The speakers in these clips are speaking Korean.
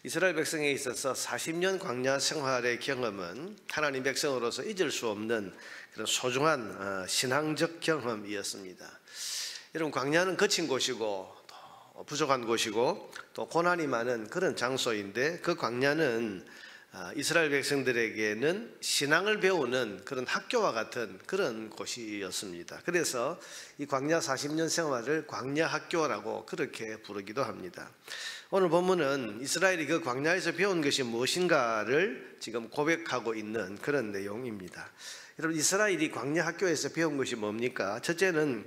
이스라엘 백성에 있어서 40년 광야 생활의 경험은 하나님 백성으로서 잊을 수 없는 그런 소중한 신앙적 경험이었습니다. 여러분, 광야는 거친 곳이고 또 부족한 곳이고 또 고난이 많은 그런 장소인데, 그 광야는 이스라엘 백성들에게는 신앙을 배우는 그런 학교와 같은 그런 곳이었습니다. 그래서 이 광야 40년 생활을 광야 학교라고 그렇게 부르기도 합니다. 오늘 본문은 이스라엘이 그 광야에서 배운 것이 무엇인가를 지금 고백하고 있는 그런 내용입니다. 여러분, 이스라엘이 광야 학교에서 배운 것이 뭡니까? 첫째는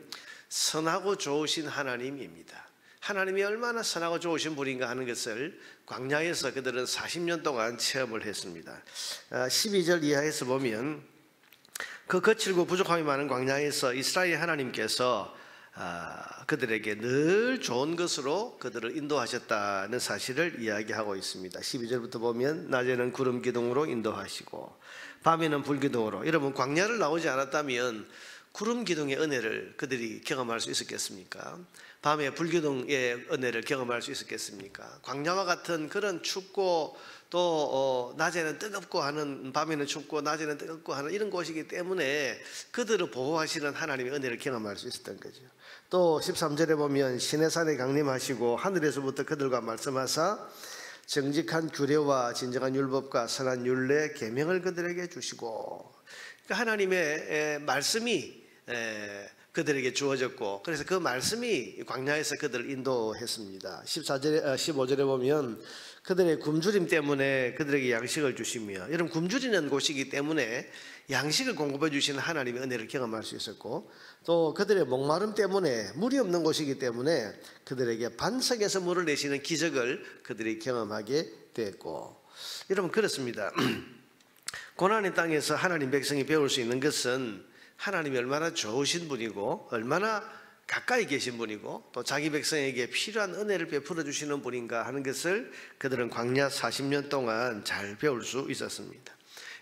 선하고 좋으신 하나님입니다. 하나님이 얼마나 선하고 좋으신 분인가 하는 것을 광야에서 그들은 40년 동안 체험을 했습니다. 12절 이하에서 보면, 그 거칠고 부족함이 많은 광야에서 이스라엘 하나님께서 그들에게 늘 좋은 것으로 그들을 인도하셨다는 사실을 이야기하고 있습니다. 12절부터 보면, 낮에는 구름 기둥으로 인도하시고 밤에는 불 기둥으로. 여러분, 광야를 나오지 않았다면 구름 기둥의 은혜를 그들이 경험할 수 있었겠습니까? 밤에 불기둥의 은혜를 경험할 수 있었겠습니까? 광야와 같은 그런 춥고 또 낮에는 뜨겁고 하는, 밤에는 춥고 낮에는 뜨겁고 하는 이런 곳이기 때문에 그들을 보호하시는 하나님의 은혜를 경험할 수 있었던 거죠. 또 13절에 보면, 시내산에 강림하시고 하늘에서부터 그들과 말씀하사 정직한 규례와 진정한 율법과 선한 율례 계명을 그들에게 주시고, 그러니까 하나님의 말씀이 그들에게 주어졌고, 그래서 그 말씀이 광야에서 그들을 인도했습니다. 15절에 보면, 그들의 굶주림 때문에 그들에게 양식을 주시며, 여러분, 굶주리는 곳이기 때문에 양식을 공급해 주시는 하나님의 은혜를 경험할 수 있었고, 또 그들의 목마름 때문에 물이 없는 곳이기 때문에 그들에게 반석에서 물을 내시는 기적을 그들이 경험하게 됐고, 여러분, 그렇습니다. 고난의 땅에서 하나님 백성이 배울 수 있는 것은 하나님이 얼마나 좋으신 분이고 얼마나 가까이 계신 분이고 또 자기 백성에게 필요한 은혜를 베풀어 주시는 분인가 하는 것을 그들은 광야 40년 동안 잘 배울 수 있었습니다.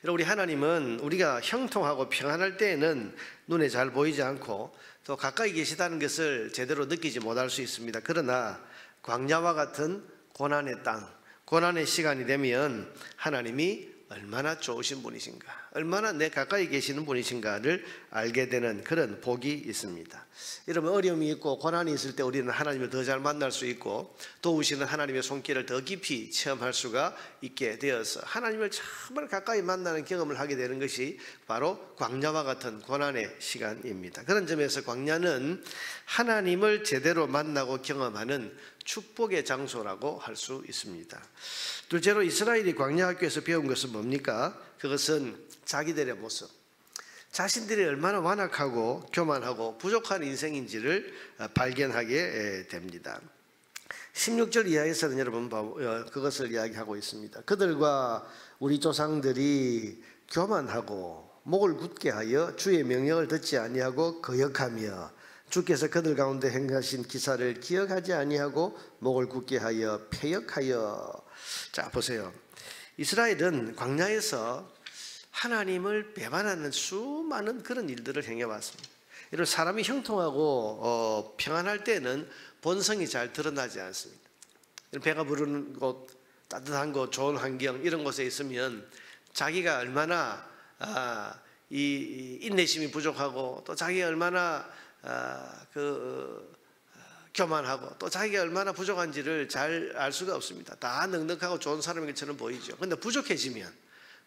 여러분, 우리 하나님은 우리가 형통하고 평안할 때에는 눈에 잘 보이지 않고 또 가까이 계시다는 것을 제대로 느끼지 못할 수 있습니다. 그러나 광야와 같은 고난의 땅, 고난의 시간이 되면 하나님이 얼마나 좋으신 분이신가, 얼마나 내 가까이 계시는 분이신가를 알게 되는 그런 복이 있습니다. 여러분, 어려움이 있고 고난이 있을 때 우리는 하나님을 더 잘 만날 수 있고 도우시는 하나님의 손길을 더 깊이 체험할 수가 있게 되어서 하나님을 정말 가까이 만나는 경험을 하게 되는 것이 바로 광야와 같은 고난의 시간입니다. 그런 점에서 광야는 하나님을 제대로 만나고 경험하는 축복의 장소라고 할 수 있습니다. 둘째로, 이스라엘이 광야 학교에서 배운 것은 뭡니까? 그것은 자기들의 모습, 자신들이 얼마나 완악하고 교만하고 부족한 인생인지를 발견하게 됩니다. 16절 이하에서는 여러분 그것을 이야기하고 있습니다. 그들과 우리 조상들이 교만하고 목을 굳게 하여 주의 명령을 듣지 아니하고 거역하며 주께서 그들 가운데 행하신 기사를 기억하지 아니하고 목을 굳게 하여 패역하여. 자, 보세요. 이스라엘은 광야에서 하나님을 배반하는 수많은 그런 일들을 행해왔습니다. 이런 사람이 형통하고 평안할 때는 본성이 잘 드러나지 않습니다. 배가 부르는 곳, 따뜻한 곳, 좋은 환경 이런 곳에 있으면 자기가 얼마나 이 인내심이 부족하고 또 자기가 얼마나 교만하고 또 자기가 얼마나 부족한지를 잘 알 수가 없습니다. 다 넉넉하고 좋은 사람인 것처럼 보이죠. 그런데 부족해지면,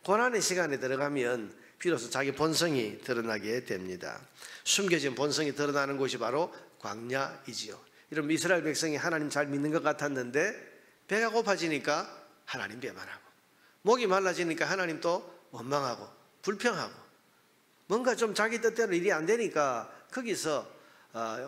고난의 시간에 들어가면 비로소 자기 본성이 드러나게 됩니다. 숨겨진 본성이 드러나는 곳이 바로 광야이지요. 이런 이스라엘 백성이 하나님 잘 믿는 것 같았는데 배가 고파지니까 하나님 배반하고, 목이 말라지니까 하나님 또 원망하고 불평하고, 뭔가 좀 자기 뜻대로 일이 안 되니까 거기서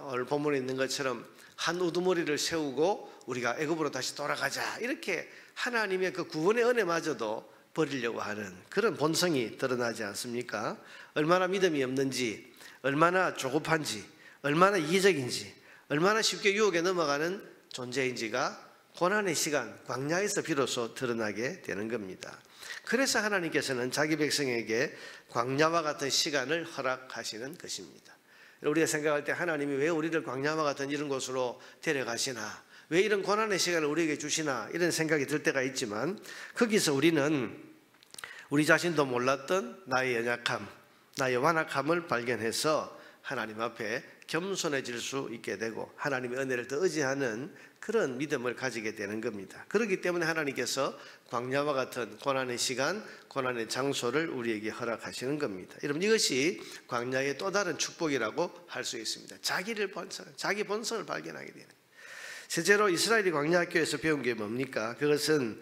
오늘 본문에 있는 것처럼 한 우두머리를 세우고 우리가 애굽으로 다시 돌아가자, 이렇게 하나님의 그 구원의 은혜마저도 버리려고 하는 그런 본성이 드러나지 않습니까? 얼마나 믿음이 없는지, 얼마나 조급한지, 얼마나 이기적인지, 얼마나 쉽게 유혹에 넘어가는 존재인지가 고난의 시간, 광야에서 비로소 드러나게 되는 겁니다. 그래서 하나님께서는 자기 백성에게 광야와 같은 시간을 허락하시는 것입니다. 우리가 생각할 때 하나님이 왜 우리를 광야와 같은 이런 곳으로 데려가시나, 왜 이런 고난의 시간을 우리에게 주시나 이런 생각이 들 때가 있지만 거기서 우리는 우리 자신도 몰랐던 나의 연약함, 나의 완악함을 발견해서 하나님 앞에 겸손해질 수 있게 되고 하나님의 은혜를 더 의지하는 그런 믿음을 가지게 되는 겁니다. 그렇기 때문에 하나님께서 광야와 같은 고난의 시간, 고난의 장소를 우리에게 허락하시는 겁니다. 여러분, 이것이 광야의 또 다른 축복이라고 할 수 있습니다. 자기 본성을 발견하게 되는 거예요. 실제로 이스라엘이 광야 학교에서 배운 게 뭡니까? 그것은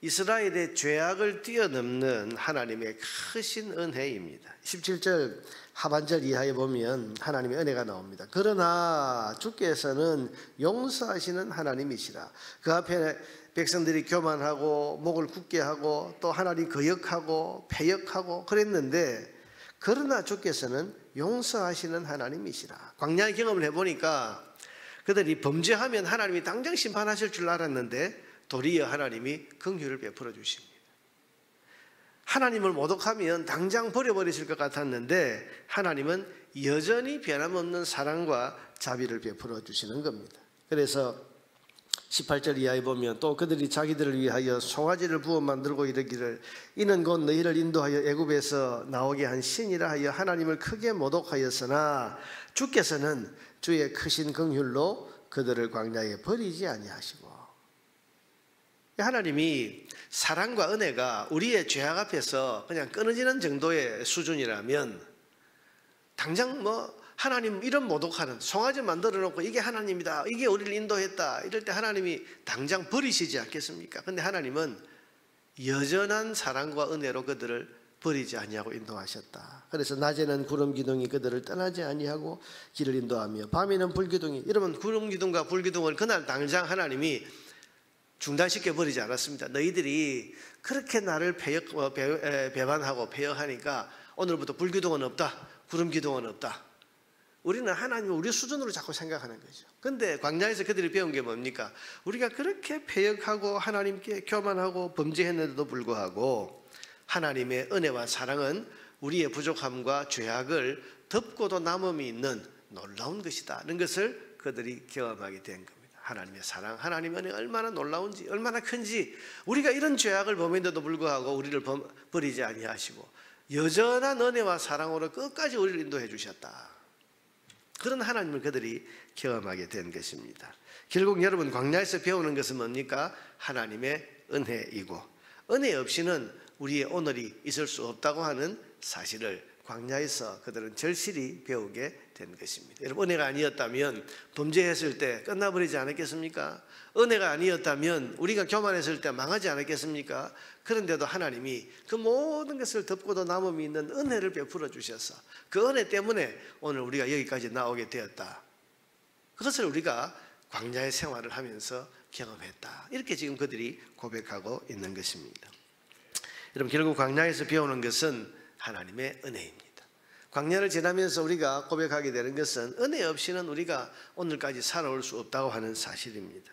이스라엘의 죄악을 뛰어넘는 하나님의 크신 은혜입니다. 17절 하반절 이하에 보면 하나님의 은혜가 나옵니다. 그러나 주께서는 용서하시는 하나님이시라. 그 앞에 백성들이 교만하고 목을 굳게 하고 또 하나님 거역하고 패역하고 그랬는데 그러나 주께서는 용서하시는 하나님이시라. 광야의 경험을 해보니까 그들이 범죄하면 하나님이 당장 심판하실 줄 알았는데 도리어 하나님이 긍휼을 베풀어 주십니다. 하나님을 모독하면 당장 버려버리실 것 같았는데 하나님은 여전히 변함없는 사랑과 자비를 베풀어 주시는 겁니다. 그래서 18절 이하에 보면 또 그들이 자기들을 위하여 송아지를 부어 만들고 이르기를 이는 곧 너희를 인도하여 애굽에서 나오게 한 신이라 하여 하나님을 크게 모독하였으나 주께서는 주의 크신 긍휼로 그들을 광야에 버리지 아니하시고. 하나님이 사랑과 은혜가 우리의 죄악 앞에서 그냥 끊어지는 정도의 수준이라면 당장 하나님 이런 모독하는 송아지 만들어 놓고 이게 하나님이다, 이게 우리를 인도했다 이럴 때 하나님이 당장 버리시지 않겠습니까? 근데 하나님은 여전한 사랑과 은혜로 그들을 버리지 아니하고 인도하셨다. 그래서 낮에는 구름 기둥이 그들을 떠나지 아니하고 길을 인도하며 밤에는 불기둥이, 여러분 구름 기둥과 불기둥을 그날 당장 하나님이 중단시켜 버리지 않았습니다. 너희들이 그렇게 나를 배반하고 배역하니까 오늘부터 불기둥은 없다, 구름 기둥은 없다. 우리는 하나님을 우리 수준으로 자꾸 생각하는 거죠. 그런데 광야에서 그들이 배운 게 뭡니까? 우리가 그렇게 배역하고 하나님께 교만하고 범죄했는데도 불구하고 하나님의 은혜와 사랑은 우리의 부족함과 죄악을 덮고도 남음이 있는 놀라운 것이다 이런 것을 그들이 경험하게 된 겁니다. 하나님의 사랑, 하나님의 은혜가 얼마나 놀라운지, 얼마나 큰지, 우리가 이런 죄악을 범했는데도 불구하고 우리를 버리지 아니하시고 여전한 은혜와 사랑으로 끝까지 우리를 인도해 주셨다. 그런 하나님을 그들이 경험하게 된 것입니다. 결국 여러분, 광야에서 배우는 것은 뭡니까? 하나님의 은혜이고 은혜 없이는 우리의 오늘이 있을 수 없다고 하는 사실을 광야에서 그들은 절실히 배우게 된 것입니다. 여러분, 은혜가 아니었다면 범죄했을 때 끝나버리지 않았겠습니까? 은혜가 아니었다면 우리가 교만했을 때 망하지 않았겠습니까? 그런데도 하나님이 그 모든 것을 덮고도 남음이 있는 은혜를 베풀어 주셔서 그 은혜 때문에 오늘 우리가 여기까지 나오게 되었다. 그것을 우리가 광야의 생활을 하면서 경험했다. 이렇게 지금 그들이 고백하고 있는 것입니다. 여러분, 결국 광야에서 배우는 것은 하나님의 은혜입니다. 광야를 지나면서 우리가 고백하게 되는 것은 은혜 없이는 우리가 오늘까지 살아올 수 없다고 하는 사실입니다.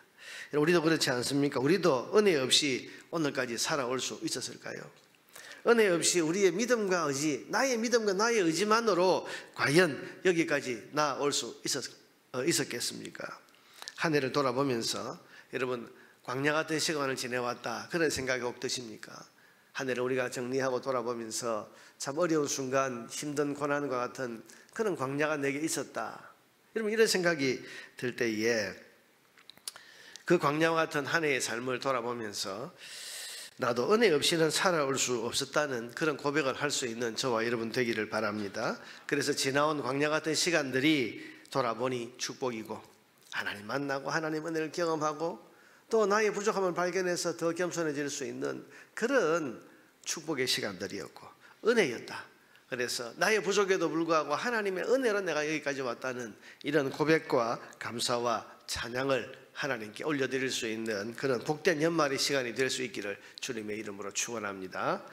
우리도 그렇지 않습니까? 우리도 은혜 없이 오늘까지 살아올 수 있었을까요? 은혜 없이 우리의 믿음과 의지, 나의 믿음과 나의 의지만으로 과연 여기까지 나아올 수 있었겠습니까? 한 해를 돌아보면서 여러분, 광야 같은 시간을 지내왔다 그런 생각이 혹 드십니까? 한 해를 우리가 정리하고 돌아보면서 참 어려운 순간, 힘든 고난과 같은 그런 광야가 내게 있었다. 여러분, 이런 생각이 들 때에 그 광야와 같은 한 해의 삶을 돌아보면서 나도 은혜 없이는 살아올 수 없었다는 그런 고백을 할 수 있는 저와 여러분 되기를 바랍니다. 그래서 지나온 광야 같은 시간들이 돌아보니 축복이고 하나님 만나고 하나님 은혜를 경험하고 또 나의 부족함을 발견해서 더 겸손해질 수 있는 그런 축복의 시간들이었고 은혜였다. 그래서 나의 부족에도 불구하고 하나님의 은혜로 내가 여기까지 왔다는 이런 고백과 감사와 찬양을 하나님께 올려드릴 수 있는 그런 복된 연말의 시간이 될 수 있기를 주님의 이름으로 축원합니다.